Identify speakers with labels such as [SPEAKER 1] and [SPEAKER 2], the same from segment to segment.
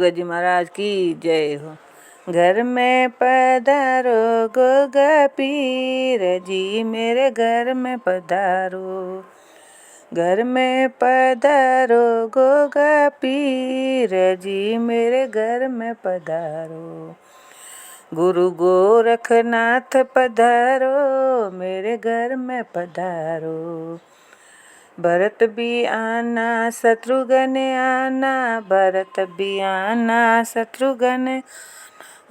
[SPEAKER 1] गोगा जी महाराज की जय हो। घर में पधारो गोगा पीर जी, मेरे घर में पधारो। घर में पधारो गोगा पीर जी, मेरे घर में पधारो। गुरु गोरखनाथ पधारो, मेरे घर में पधारो। भरत भी आना शत्रुघ्न आना, भरत भी आना शत्रुघ्न,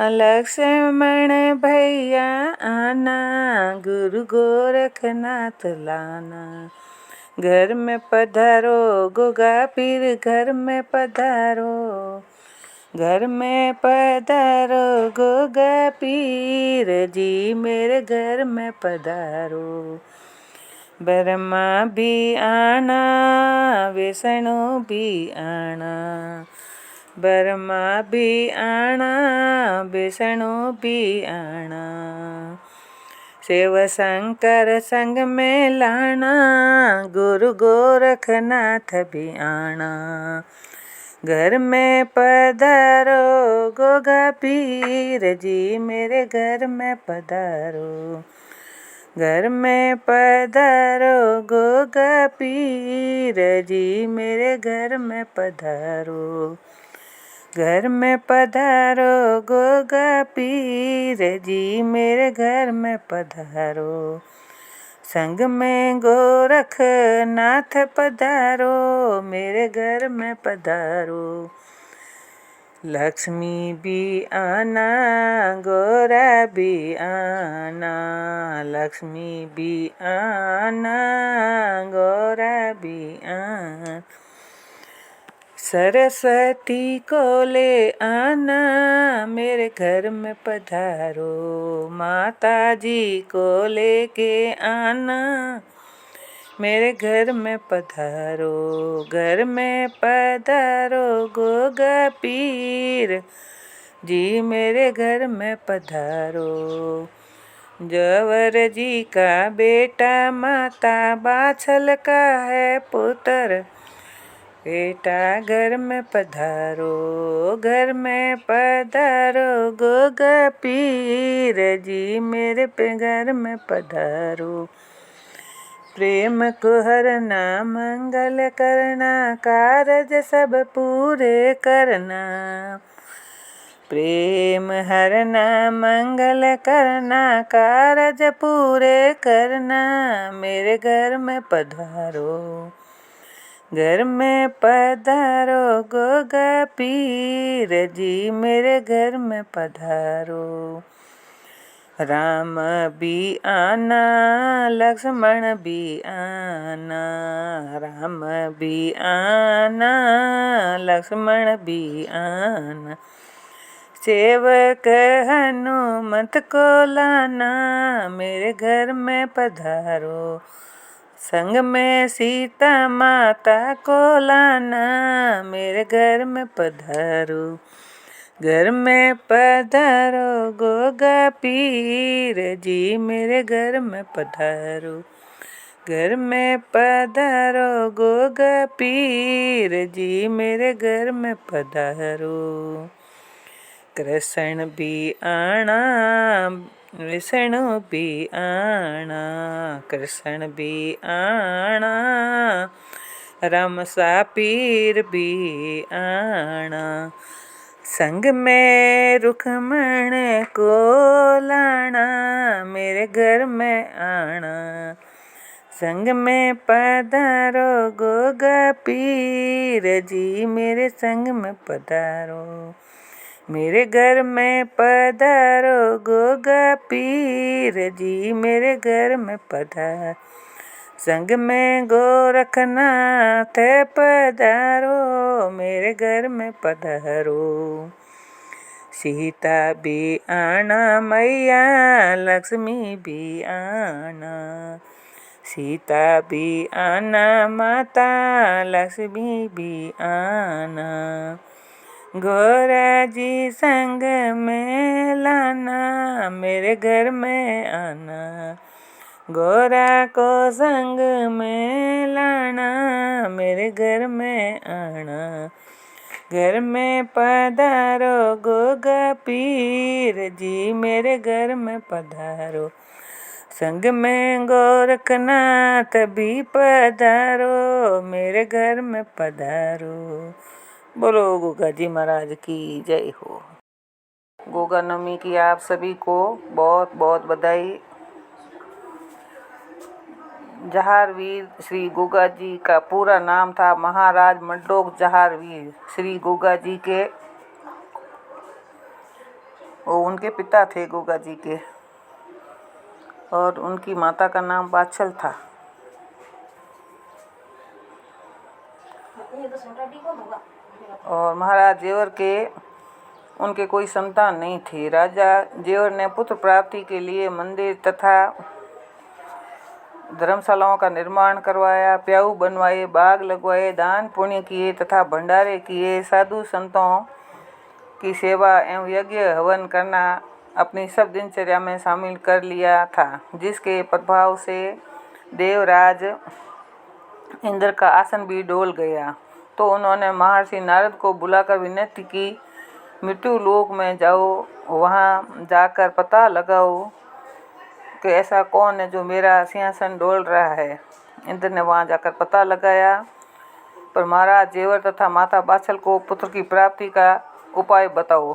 [SPEAKER 1] लक्ष्मण भैया आना, गुरु गोरखनाथ लाना। घर में पधारो गोगा पीर, घर में पधारो। घर में पधारो गोगा पीर जी, मेरे घर में पधारो। ब्रह्मा भी आना विष्णु भी आना, ब्रह्मा भी आना विष्णु भी आना। शिव शंकर संग में लाना, गुरु गोरखनाथ भी आना। घर में पधारो गोगा पीर जी, मेरे घर में पधारो। घर में पधारो गोगा पीर जी, मेरे घर में पधारो। घर में पधारो गोगा पीर जी, मेरे घर में पधारो। संग में गोरखनाथ पधारो, मेरे घर में पधारो। लक्ष्मी भी आना गोरा भी आना, लक्ष्मी भी आना गोरा भी आना। सरस्वती को ले आना, मेरे घर में पधारो। माता जी को लेके आना, मेरे घर में पधारो। घर में पधारो गोगा पीर जी, मेरे घर में पधारो। जवर जी का बेटा माता बाछल का है पुत्र, बेटा घर में पधारो। घर में पधारो गोगा पीर जी, मेरे पे घर में पधारो। प्रेम को हरना मंगल करना, कारज सब पूरे करना। प्रेम हरना मंगल करना, कारज पूरे करना, मेरे घर में पधारो। घर में पधारो गोगा पीर जी, मेरे घर में पधारो। राम भी आना लक्ष्मण भी आना, राम भी आना लक्ष्मण भी आना। सेवक हनुमत को लाना, मेरे घर में पधारो। संग में सीता माता को लाना, मेरे घर में पधारो। घर में पधारो गोगा पीर जी, मेरे घर में पधारो। घर में पधारो गोगा पीर जी, मेरे घर में पधारो। कृष्ण भी आना विष्णु भी आना, कृष्ण भी आना राम सा पीर भी आना। संग में रुक्मण को लाना, मेरे घर में आना। संग में पधारो गोगा पीर जी, मेरे संग में पधारो। मेरे घर में पधारो गोगा पीर जी, मेरे घर में पधारो। संग में गोरखनाथ पधारो, मेरे घर में पधारो। सीता भी आना मैया लक्ष्मी भी आना, सीता भी आना माता लक्ष्मी भी आना। गोरा जी संग में लाना, मेरे घर में आना। गोरा को संग में लाना, मेरे घर में आना। घर में पधारो गोगा पीर जी, मेरे घर में पधारो। संग में गोरखनाथ भी पधारो, मेरे घर में पधारो। बोलो गोगा जी महाराज की जय हो। गोगा नवमी की आप सभी को बहुत बहुत बधाई। जहारवीर श्री गोगा जी का पूरा नाम था महाराज मंडोक जहारवीर। श्री गोगा जी के वो उनके पिता थे गोगा जी के, और उनकी माता का नाम बाछल था। और महाराज जेवर के उनके कोई संतान नहीं थी। राजा जेवर ने पुत्र प्राप्ति के लिए मंदिर तथा धर्मशालाओं का निर्माण करवाया, प्याऊ बनवाए, बाग लगवाए, दान पुण्य किए तथा भंडारे किए। साधु संतों की सेवा एवं यज्ञ हवन करना अपनी सब दिनचर्या में शामिल कर लिया था, जिसके प्रभाव से देवराज इंद्र का आसन भी डोल गया। तो उन्होंने महर्षि नारद को बुलाकर विनती की, मृत्यु लोक में जाओ, वहाँ जाकर पता लगाओ कि ऐसा कौन है जो मेरा सिंहासन डोल रहा है। इंद्र ने वहाँ जाकर पता लगाया, पर महाराज जेवर तथा माता बाछल को पुत्र की प्राप्ति का उपाय बताओ।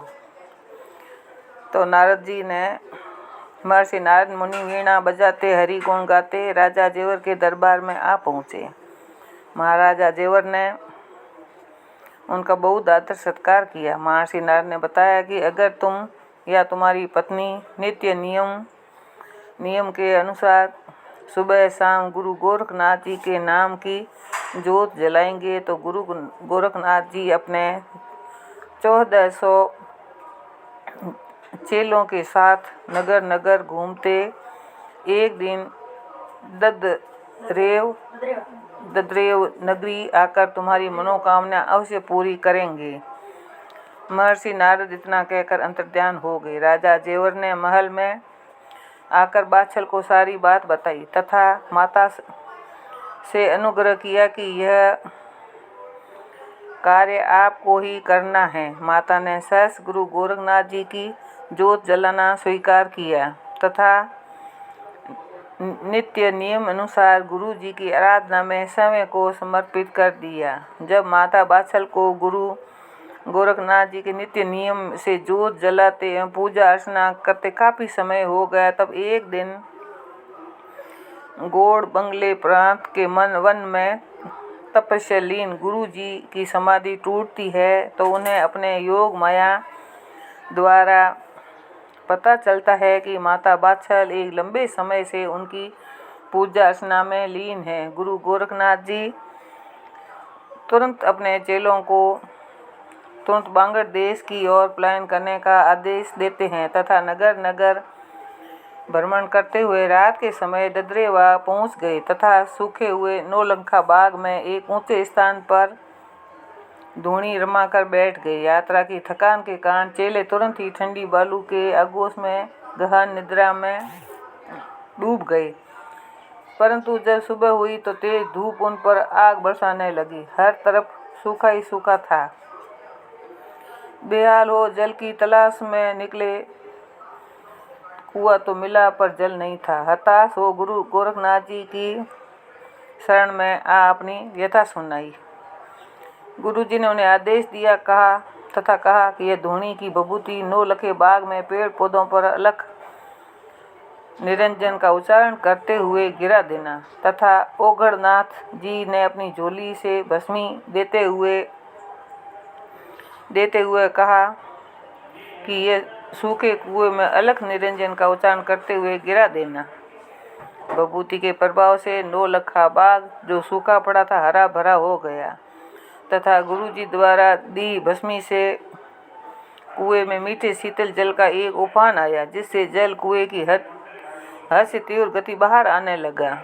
[SPEAKER 1] तो नारद जी ने महर्षि नारद मुनि वीणा बजाते हरि गुण गाते राजा जेवर के दरबार में आ पहुँचे। महाराजा जेवर ने उनका बहुत आदर सत्कार किया। महर्षि नारद ने बताया कि अगर तुम या तुम्हारी पत्नी नित्य नियम के अनुसार सुबह शाम गुरु गोरखनाथ जी के नाम की जोत जलाएंगे तो गुरु गोरखनाथ जी अपने 1400 चेलों के साथ नगर नगर घूमते एक दिन दद्रेव नगरी आकर तुम्हारी मनोकामना अवश्य पूरी करेंगे। महर्षि नारद इतना कहकर अंतर्ध्यान हो गए। राजा जेवर ने महल में आकर बाछल को सारी बात बताई तथा माता से अनुग्रह किया कि यह कार्य आपको ही करना है। माता ने सहस गुरु गोरखनाथ जी की जोत जलाना स्वीकार किया तथा नित्य नियम अनुसार गुरु जी की आराधना में समय को समर्पित कर दिया। जब माता बाछल को गुरु गोरखनाथ जी के नित्य नियम से जोत जलाते एवं पूजा अर्चना करते काफ़ी समय हो गया, तब एक दिन गोड़ बंगले प्रांत के वन में तपस्या लीन गुरु जी की समाधि टूटती है तो उन्हें अपने योग माया द्वारा पता चलता है कि माता बाछल एक लंबे समय से उनकी पूजा अर्चना में लीन है। गुरु गोरखनाथ जी तुरंत अपने चेलों को तुरंत बांगड़ देश की ओर पलायन करने का आदेश देते हैं तथा नगर नगर भ्रमण करते हुए रात के समय दद्रेवा पहुंच गए तथा सूखे हुए नौलंखा बाग में एक ऊंचे स्थान पर धूणी रमा कर बैठ गए। यात्रा की थकान के कारण चेले तुरंत ही ठंडी बालू के आगोश में गहन निद्रा में डूब गए, परंतु जब सुबह हुई तो तेज धूप उन पर आग बरसाने लगी। हर तरफ सूखा ही सूखा था। बेहाल हो जल की तलाश में निकले, कुआं तो मिला पर जल नहीं था। हताश हो गुरु गोरखनाथ जी की शरण में आ अपनी व्यथा सुनाई। गुरु जी ने उन्हें आदेश दिया कहा कि यह धूणी की बबूती नौलखे बाग में पेड़ पौधों पर अलख निरंजन का उच्चारण करते हुए गिरा देना तथा ओगढ़नाथ जी ने अपनी झोली से भस्मी देते हुए कहा कि यह सूखे कुएं में अलख निरंजन का उच्चारण करते हुए गिरा देना। बबूती के प्रभाव से नौलखा बाग जो सूखा पड़ा था हरा भरा हो गया तथा गुरु जी द्वारा दी भस्मी से कुएं में मीठे शीतल जल का एक उफान आया, जिससे जल कुएं की हद से तीव्र गति बाहर आने लगा,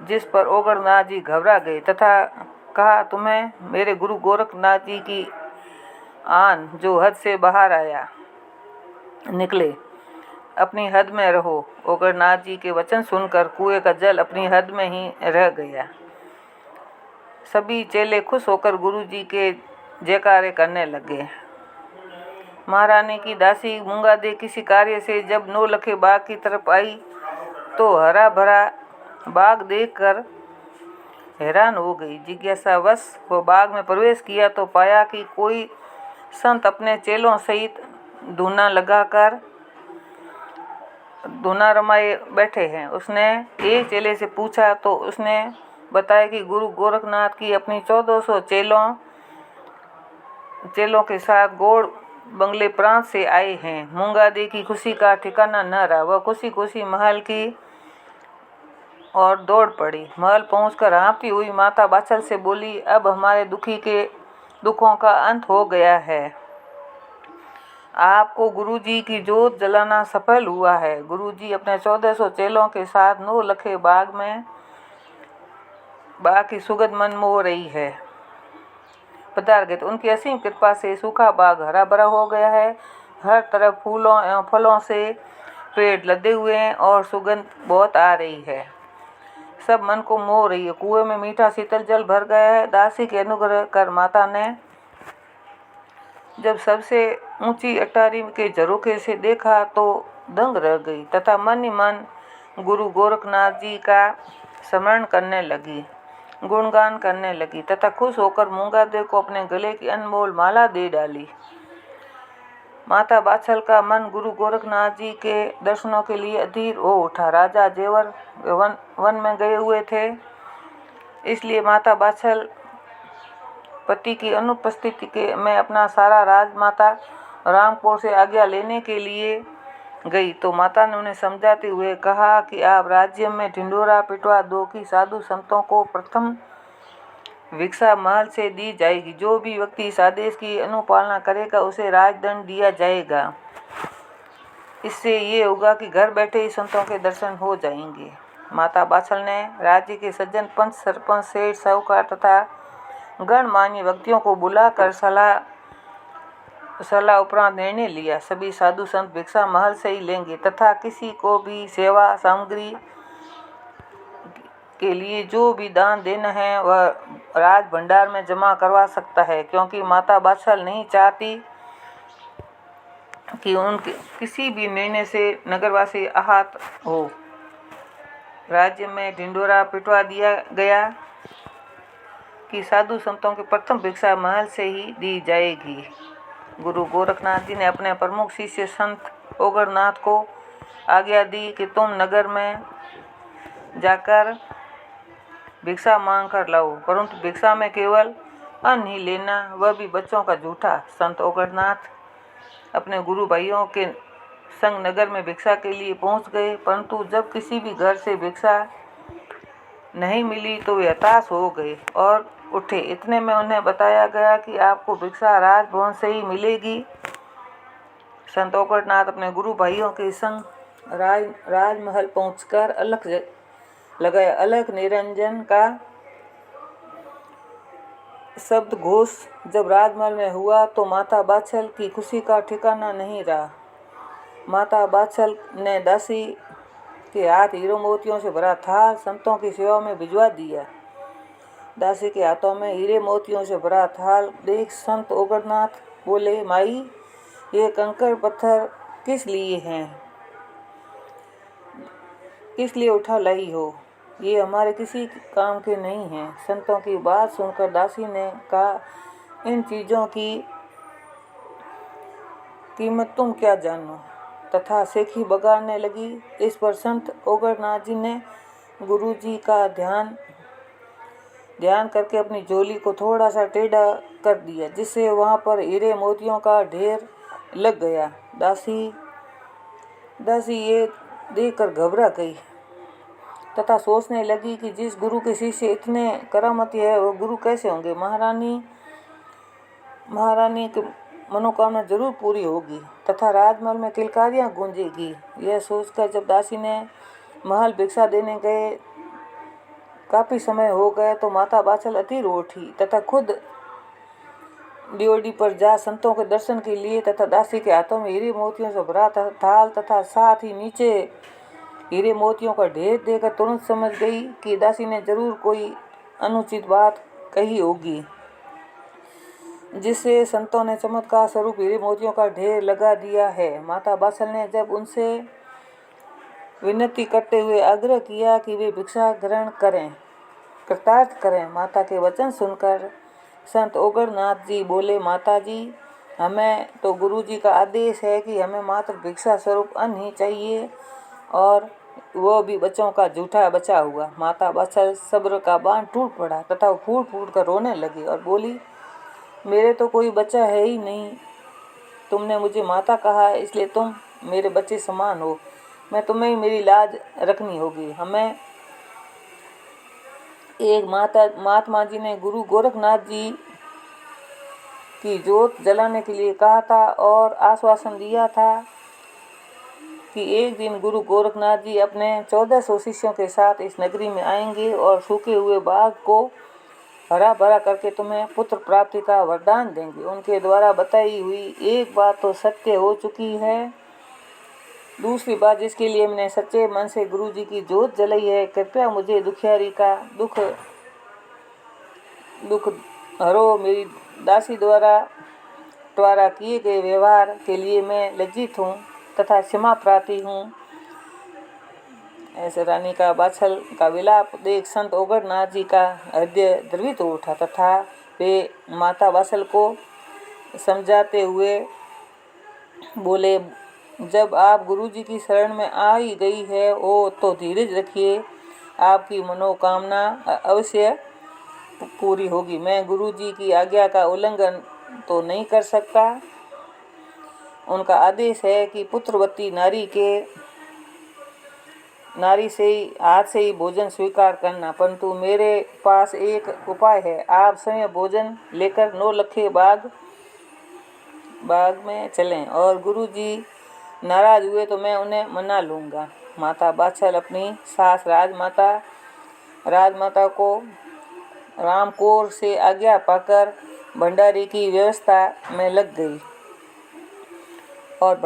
[SPEAKER 1] जिस पर ओगढ़नाथ जी घबरा गए तथा कहा, तुम्हें मेरे गुरु गोरखनाथ जी की आन जो हद से बाहर निकले, अपनी हद में रहो। ओगढ़नाथ जी के वचन सुनकर कुएं का जल अपनी हद में ही रह गया। सभी चेले खुश होकर गुरु जी के जयकारे करने लगे। महारानी की दासी मूंगा दे किसी कार्य से जब नौलखे बाग की तरफ आई तो हरा भरा बाग देखकर हैरान हो गई। जिज्ञासावश वो बाग में प्रवेश किया तो पाया कि कोई संत अपने चेलों सहित धूना रमाए बैठे हैं। उसने एक चेले से पूछा तो उसने बताया कि गुरु गोरखनाथ की अपनी 1400 चेलों के साथ गौड़ बंगले प्रांत से आए हैं। मूंगादी की खुशी का ठिकाना न रहा। वह खुशी खुशी महल की और दौड़ पड़ी। महल पहुंचकर हाँफती हुई माता बाछल से बोली, अब हमारे दुखों का अंत हो गया है। आपको गुरुजी की जोत जलाना सफल हुआ है। गुरुजी अपने 1400 चेलों के साथ नौलखे बाग की सुगंध मन मोह रही है पधार गए। तो उनकी असीम कृपा से सूखा बाग हरा भरा हो गया है। हर तरफ फूलों एवं फलों से पेड़ लदे हुए हैं और सुगंध बहुत आ रही है। सब मन को मोह रही है। कुएं में मीठा शीतल जल भर गया है। दासी के अनुग्रह कर माता ने जब सबसे ऊंची अटारी के झरोखे से देखा तो दंग रह गई तथा मन ही मन गुरु गोरखनाथ जी का स्मरण करने लगी, गुणगान करने लगी तथा खुश होकर मूंगादेव को अपने गले की अनमोल माला दे डाली। माता बाछल का मन गुरु गोरखनाथ जी के दर्शनों के लिए अधीर हो उठा। राजा जेवर वन में गए हुए थे, इसलिए माता बाछल पति की अनुपस्थिति में अपना सारा राजमाता रामपुर से आज्ञा लेने के लिए गई तो माता ने उन्हें समझाते हुए कहा कि आप राज्य में ढिंडोरा पिटवा दो कि साधु संतों को प्रथम भिक्षा महल से दी जाएगी। जो भी व्यक्ति इस आदेश की अनुपालना करेगा उसे राजदंड दिया जाएगा। इससे ये होगा कि घर बैठे ही संतों के दर्शन हो जाएंगे। माता बाछल ने राज्य के सज्जन पंच, सरपंच, सेठ, साहूकार तथा गणमान्य व्यक्तियों को बुलाकर सलाह उपरांत निर्णय लिया। सभी साधु संत भिक्षा महल से ही लेंगे तथा किसी को भी सेवा सामग्री के लिए जो भी दान देना है वह राज भंडार में जमा करवा सकता है, क्योंकि माता बाछल नहीं चाहती कि उनके किसी भी निर्णय से नगरवासी आहत हो। राज्य में ढिंडोरा पिटवा दिया गया कि साधु संतों की प्रथम भिक्षा महल से ही दी जाएगी। गुरु गोरखनाथ जी ने अपने प्रमुख शिष्य संत ओगरनाथ को आज्ञा दी कि तुम नगर में जाकर भिक्षा मांग कर लाओ, परंतु भिक्षा में केवल अन्न ही लेना, वह भी बच्चों का झूठा। संत ओगरनाथ अपने गुरु भाइयों के संग नगर में भिक्षा के लिए पहुंच गए, परंतु जब किसी भी घर से भिक्षा नहीं मिली तो वे हताश हो गए और उठे। इतने में उन्हें बताया गया कि आपको भिक्षा राजभवन से ही मिलेगी। संत ओगरनाथ अपने गुरु भाइयों के संग राजमहल पहुंचकर अलख लगाया। अलख निरंजन का शब्द घोष जब राजमहल में हुआ तो माता बाछल की खुशी का ठिकाना नहीं रहा। माता बाछल ने दासी के हाथ हीरो मोतियों से भरा थाल संतों की सेवा में भिजवा दिया। दासी के हाथों में हीरे मोतियों से भरा थाल देख संत ओगरनाथ बोले, माई ये कंकड़ पत्थर किस लिए हैं, किस लिए उठा लाई हो, ये हमारे किसी काम के नहीं हैं। संतों की बात सुनकर दासी ने कहा, इन चीज़ों की कीमत तुम क्या जानो, तथा सेखी बगाड़ने लगी। इस पर संत ओगरनाथ जी ने गुरु जी का ध्यान करके अपनी झोली को थोड़ा सा टेढ़ा कर दिया, जिससे वहाँ पर हीरे मोतियों का ढेर लग गया। दासी ये देखकर घबरा गई तथा सोचने लगी कि जिस गुरु के शिष्य इतने करामती है वो गुरु कैसे होंगे। महारानी की मनोकामना जरूर पूरी होगी तथा राजमहल में किलकारियाँ गूंजेगी। यह सोचकर जब दासी ने महल भिक्षा देने गए काफ़ी समय हो गया तो माता बाछल अधीर उठी तथा खुद ड्योढ़ी पर जा संतों के दर्शन के लिए तथा दासी के हाथों में हीरे मोतियों से भरा थाल तथा साथ ही नीचे हीरे मोतियों का ढेर देकर तुरंत समझ गई कि दासी ने जरूर कोई अनुचित बात कही होगी। जिससे संतों ने चमत्कार स्वरूप हीरे मोतियों का ढेर लगा दिया है। माता बाछल ने जब उनसे विनती करते हुए आग्रह किया कि वे भिक्षा ग्रहण करें, कृतार्थ करें, माता के वचन सुनकर संत ओगड़नाथ जी बोले, माता जी, हमें तो गुरु जी का आदेश है कि हमें मात्र भिक्षा स्वरूप अन्न ही चाहिए, और वो भी बच्चों का झूठा बचा हुआ। माता बाछल सब्र का बांध टूट पड़ा तथा फूट फूट कर रोने लगी और बोली, मेरे तो कोई बच्चा है ही नहीं। तुमने मुझे माता कहा है, इसलिए तुम मेरे बच्चे समान हो। मैं तुम्हें ही मेरी लाज रखनी होगी। हमें एक महात्मा जी ने गुरु गोरखनाथ जी की जोत जलाने के लिए कहा था और आश्वासन दिया था कि एक दिन गुरु गोरखनाथ जी अपने 1400 शिष्यों के साथ इस नगरी में आएंगे और सूखे हुए बाग को हरा भरा करके तुम्हें पुत्र प्राप्ति का वरदान देंगे। उनके द्वारा बताई हुई एक बात तो सत्य हो चुकी है। दूसरी बात जिसके लिए मैंने सच्चे मन से गुरु जी की जोत जलाई है, कृपया मुझे दुखियारी का दुख हरो। मेरी दासी द्वारा किए गए व्यवहार के लिए मैं लज्जित हूँ तथा क्षमा प्रार्थी हूँ। ऐसे रानी का बाछल का विलाप देख संत ओगड़नाथ जी का हृदय द्रवित हो उठा तथा वे माता बाछल को समझाते हुए बोले, जब आप गुरु जी की शरण में आ ही गई है तो धीरज रखिए, आपकी मनोकामना अवश्य पूरी होगी। मैं गुरु जी की आज्ञा का उल्लंघन तो नहीं कर सकता। उनका आदेश है कि पुत्रवती नारी से ही हाथ से ही भोजन स्वीकार करना, परंतु मेरे पास एक उपाय है। आप स्वयं भोजन लेकर 9 लखे बाग में चलें और गुरु जी नाराज हुए तो मैं उन्हें मना लूँगा। माता बाछल अपनी सास राजमाता को रामकोर से आज्ञा पाकर भंडारे की व्यवस्था में लग गई और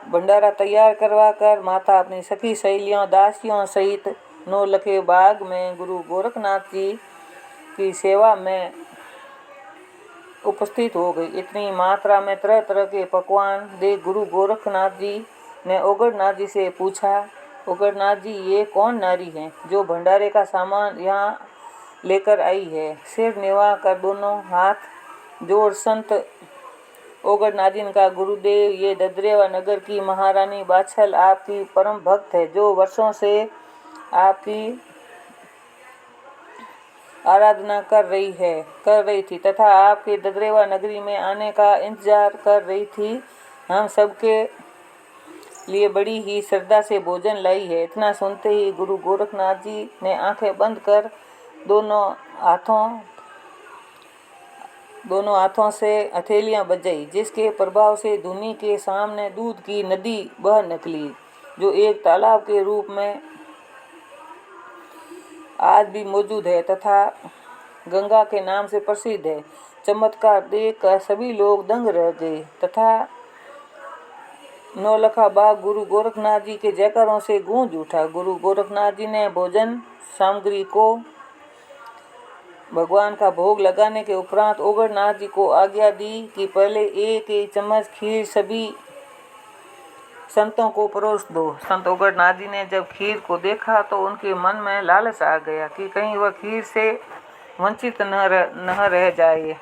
[SPEAKER 1] भंडारा तैयार करवाकर माता अपनी सखी सहेलियों दासियों सहित 9 लखे बाग में गुरु गोरखनाथ जी की सेवा में उपस्थित हो गई। इतनी मात्रा में तरह तरह के पकवान देख गुरु गोरखनाथ जी ने ओगड़नाथ जी से पूछा, ओगड़नाथ जी, ये कौन नारी है जो भंडारे का सामान यहाँ लेकर आई है? सिर निवा कर दोनों हाथ जोड़ संत ओगड़नाथ जी का, गुरुदेव, ये ददरेवा नगर की महारानी बाछल आपकी परम भक्त है, जो वर्षों से आपकी आराधना कर रही थी तथा आपके ददरेवा नगरी में आने का इंतजार कर रही थी। हम सबके लिए बड़ी ही श्रद्धा से भोजन लाई है। इतना सुनते ही गुरु गोरखनाथ जी ने आंखें बंद कर दोनों हाथों से हथेलियां बजाई, जिसके प्रभाव से धुनी के सामने दूध की नदी बह निकली, जो एक तालाब के रूप में आज भी मौजूद है तथा गंगा के नाम से प्रसिद्ध है। चमत्कार देखकर सभी लोग दंग रह गए तथा 9 लखा बाग गुरु गोरखनाथ जी के जयकारों से गूंज उठा। गुरु गोरखनाथ जी ने भोजन सामग्री को भगवान का भोग लगाने के उपरांत ओगड़नाथ जी को आज्ञा दी कि पहले एक चम्मच खीर सभी संतों को परोस दो। संत ओगड़नाथ जी ने जब खीर को देखा तो उनके मन में लालच आ गया कि कहीं वह खीर से वंचित न रह जाए।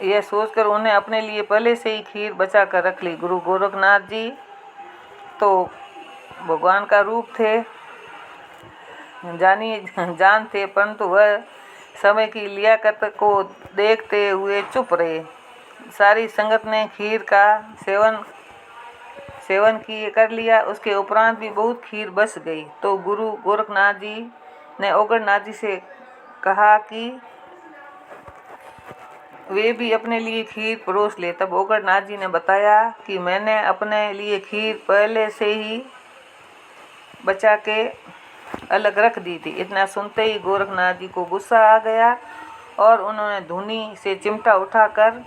[SPEAKER 1] यह सोचकर उन्हें अपने लिए पहले से ही खीर बचा कर रख ली। गुरु गोरखनाथ जी तो भगवान का रूप थे, जान थे, परंतु वह समय की लियाकत को देखते हुए चुप रहे। सारी संगत ने खीर का सेवन कर लिया। उसके उपरांत भी बहुत खीर बच गई तो गुरु गोरखनाथ जी ने ओगड़नाथ जी से कहा कि वे भी अपने लिए खीर परोस ले। तब ओगड़नाथ जी ने बताया कि मैंने अपने लिए खीर पहले से ही बचा के अलग रख दी थी। इतना सुनते ही गोरखनाथ जी को गुस्सा आ गया और उन्होंने धुनी से चिमटा उठाकर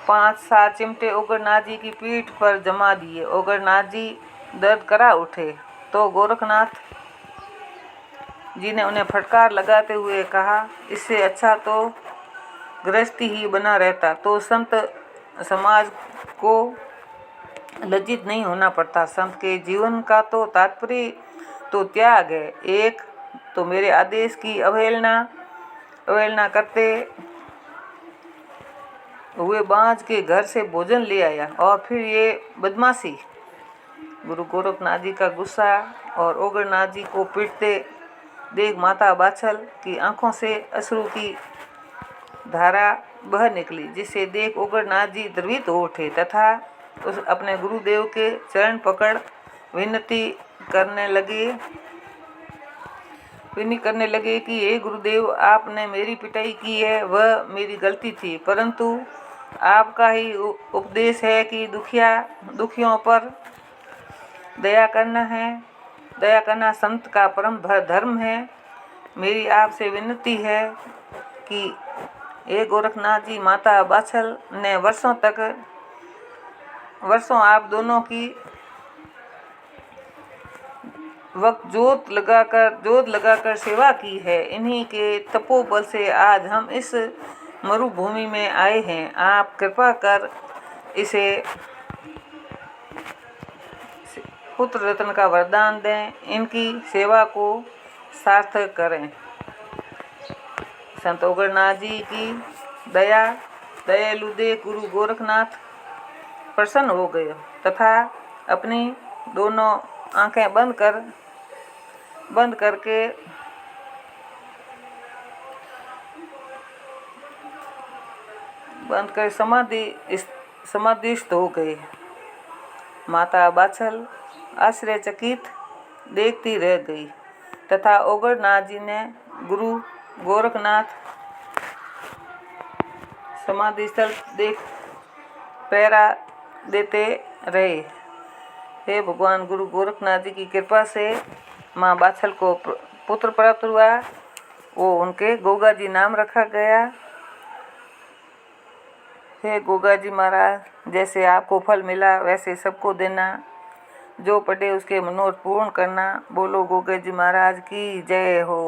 [SPEAKER 1] 5-7 चिमटे ओगड़नाथ जी की पीठ पर जमा दिए। ओगड़नाथ जी दर्द करा उठे तो गोरखनाथ जी ने उन्हें फटकार लगाते हुए कहा, इससे अच्छा तो गृहस्थी ही बना रहता तो संत समाज को लज्जित नहीं होना पड़ता। संत के जीवन का तो तात्पर्य तो त्याग है। एक तो मेरे आदेश की अवहेलना करते हुए बाँझ के घर से भोजन ले आया और फिर ये बदमाशी। गुरु गोरखनाथ जी का गुस्सा और ओगरनाथ जी को पीटते देख माता बाछल की आंखों से अश्रु की धारा बह निकली, जिसे देख ओगरनाथ जी द्रवित हो उठे तथा उस अपने गुरुदेव के चरण पकड़ विनती करने लगे कि हे गुरुदेव, आपने मेरी पिटाई की है, वह मेरी गलती थी, परंतु आपका ही उपदेश है कि दुखियों पर दया करना संत का परम धर्म है। मेरी आपसे विनती है कि हे गोरखनाथ जी, माता बाछल ने वर्षों आप दोनों की वक्त जोत लगाकर सेवा की है। इन्हीं के तपोबल से आज हम इस मरुभूमि में आए हैं। आप कृपा कर इसे पुत्र रत्न का वरदान दें, इनकी सेवा को सार्थक करें। संत ओगरनाथ जी की दयालु देख गुरु गोरखनाथ प्रसन्न हो गए तथा अपनी दोनों आंखें बंद करके समाधिस्थ हो गए। माता बाछल आश्चर्यचकित देखती रह गई तथा ओगरनाथ जी ने गुरु गोरखनाथ समाधि स्थल देख पहरा देते रहे। हे भगवान, गुरु गोरखनाथ जी की कृपा से माँ बाछल को पुत्र प्राप्त हुआ। वो उनके गोगा जी नाम रखा गया। हे गोगा जी महाराज, जैसे आपको फल मिला वैसे सबको देना, जो पढ़े उसके मनोरथ पूर्ण करना। बोलो गोगा जी महाराज की जय हो।